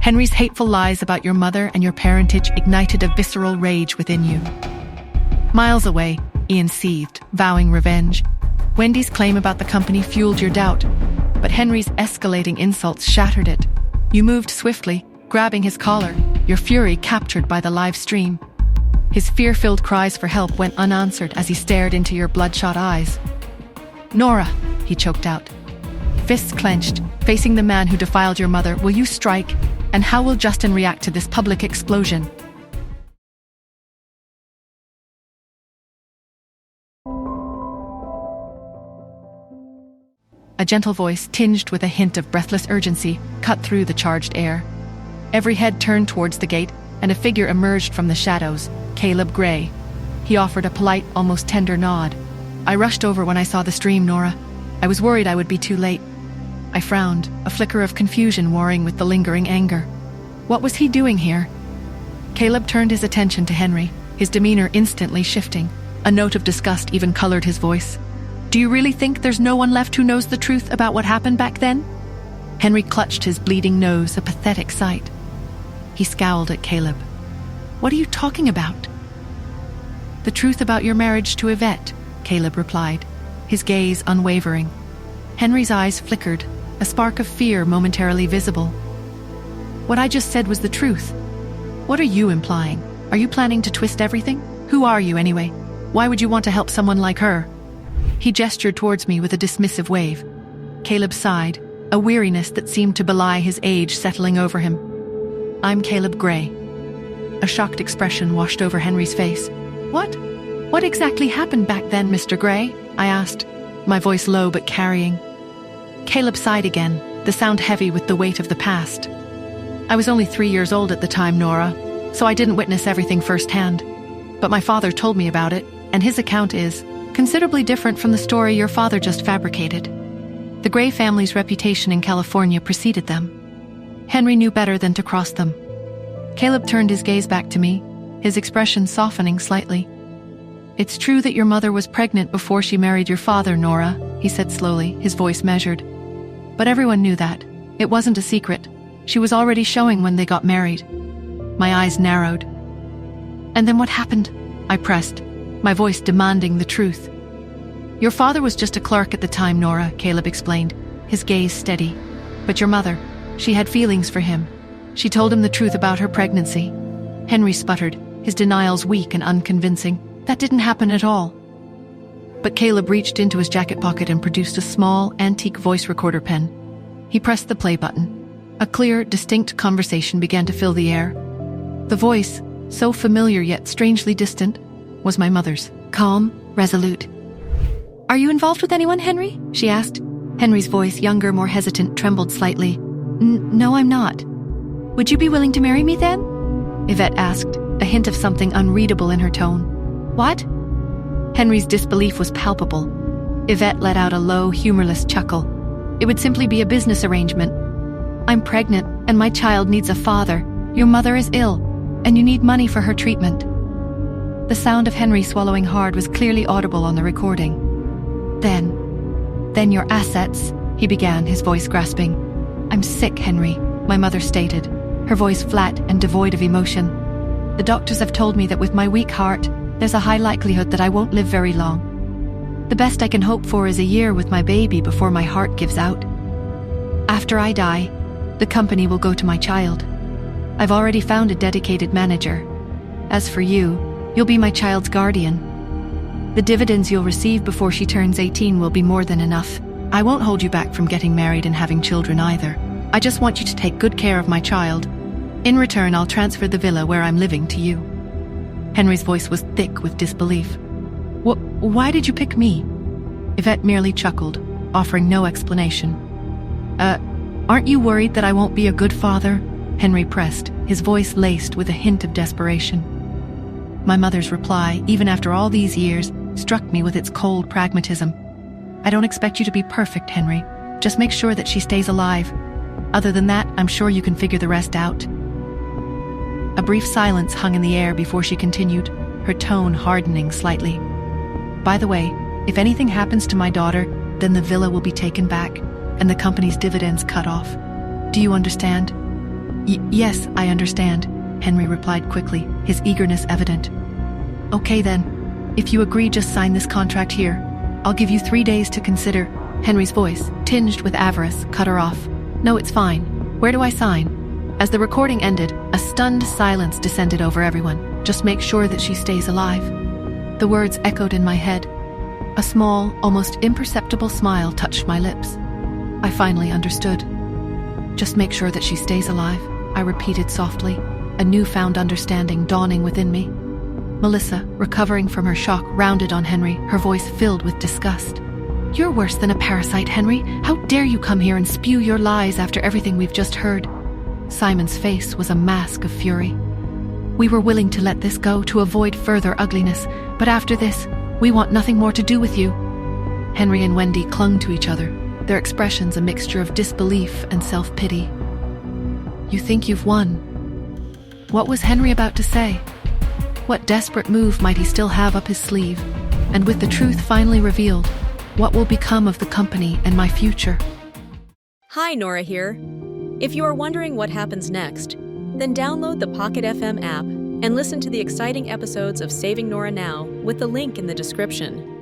Henry's hateful lies about your mother and your parentage ignited a visceral rage within you. Miles away, Ian seethed, vowing revenge. Wendy's claim about the company fueled your doubt, but Henry's escalating insults shattered it. You moved swiftly, grabbing his collar, your fury captured by the live stream. His fear-filled cries for help went unanswered as he stared into your bloodshot eyes. "Nora," he choked out. Fists clenched, facing the man who defiled your mother, will you strike? And how will Justin react to this public explosion? A gentle voice, tinged with a hint of breathless urgency, cut through the charged air. Every head turned towards the gate, and a figure emerged from the shadows, Caleb Gray. He offered a polite, almost tender nod. "I rushed over when I saw the stream, Nora. I was worried I would be too late." I frowned, a flicker of confusion warring with the lingering anger. What was he doing here? Caleb turned his attention to Henry, his demeanor instantly shifting. A note of disgust even colored his voice. "Do you really think there's no one left who knows the truth about what happened back then?" Henry clutched his bleeding nose, a pathetic sight. He scowled at Caleb. "What are you talking about?" "The truth about your marriage to Yvette," Caleb replied, his gaze unwavering. Henry's eyes flickered, a spark of fear momentarily visible. "What I just said was the truth. What are you implying? Are you planning to twist everything? Who are you anyway? Why would you want to help someone like her?" He gestured towards me with a dismissive wave. Caleb sighed, a weariness that seemed to belie his age settling over him. "I'm Caleb Gray." A shocked expression washed over Henry's face. "What? What exactly happened back then, Mr. Gray?" I asked, my voice low but carrying. Caleb sighed again, the sound heavy with the weight of the past. "I was only 3 years old at the time, Nora, so I didn't witness everything firsthand. But my father told me about it, and his account is considerably different from the story your father just fabricated. The Gray family's reputation in California preceded them. Henry knew better than to cross them." Caleb turned his gaze back to me, his expression softening slightly. "It's true that your mother was pregnant before she married your father, Nora," he said slowly, his voice measured. "But everyone knew that. It wasn't a secret. She was already showing when they got married." My eyes narrowed. "And then what happened?" I pressed, my voice demanding the truth. "Your father was just a clerk at the time, Nora," Caleb explained, his gaze steady. "But your mother, she had feelings for him. She told him the truth about her pregnancy." Henry sputtered, his denials weak and unconvincing. "That didn't happen at all." But Caleb reached into his jacket pocket and produced a small, antique voice recorder pen. He pressed the play button. A clear, distinct conversation began to fill the air. The voice, so familiar yet strangely distant, was my mother's, calm, resolute. "Are you involved with anyone, Henry?" she asked. Henry's voice, younger, more hesitant, trembled slightly. No, I'm not." "Would you be willing to marry me then?" Yvette asked, a hint of something unreadable in her tone. "What?" Henry's disbelief was palpable. Yvette let out a low, humorless chuckle. "It would simply be a business arrangement. I'm pregnant, and my child needs a father. Your mother is ill, and you need money for her treatment." The sound of Henry swallowing hard was clearly audible on the recording. Then your assets," he began, his voice grasping. "I'm sick, Henry," my mother stated, her voice flat and devoid of emotion. "The doctors have told me that with my weak heart, there's a high likelihood that I won't live very long. The best I can hope for is a year with my baby before my heart gives out. After I die, the company will go to my child. I've already found a dedicated manager. As for you, you'll be my child's guardian. The dividends you'll receive before she turns 18 will be more than enough. I won't hold you back from getting married and having children either. I just want you to take good care of my child. In return, I'll transfer the villa where I'm living to you." Henry's voice was thick with disbelief. Why did you pick me?" Yvette merely chuckled, offering no explanation. Aren't you worried that I won't be a good father?" Henry pressed, his voice laced with a hint of desperation. My mother's reply, even after all these years, struck me with its cold pragmatism. "I don't expect you to be perfect, Henry. Just make sure that she stays alive. Other than that, I'm sure you can figure the rest out." A brief silence hung in the air before she continued, her tone hardening slightly. "By the way, if anything happens to my daughter, then the villa will be taken back, and the company's dividends cut off. Do you understand?" Yes, I understand, Henry replied quickly, his eagerness evident. Okay then. If you agree, just sign this contract here. I'll give you 3 days to consider. Henry's voice, tinged with avarice, cut her off. No, it's fine. Where do I sign? As the recording ended, a stunned silence descended over everyone. Just make sure that she stays alive. The words echoed in my head. A small, almost imperceptible smile touched my lips. I finally understood. Just make sure that she stays alive, I repeated softly, a newfound understanding dawning within me. Melissa, recovering from her shock, rounded on Henry, her voice filled with disgust. You're worse than a parasite, Henry. How dare you come here and spew your lies after everything we've just heard? Simon's face was a mask of fury. We were willing to let this go to avoid further ugliness, but after this, we want nothing more to do with you. Henry and Wendy clung to each other, their expressions a mixture of disbelief and self-pity. You think you've won? What was Henry about to say? What desperate move might he still have up his sleeve? And with the truth finally revealed, what will become of the company and my future? Hi, Nora here. If you are wondering what happens next, then download the Pocket FM app and listen to the exciting episodes of Saving Nora Now with the link in the description.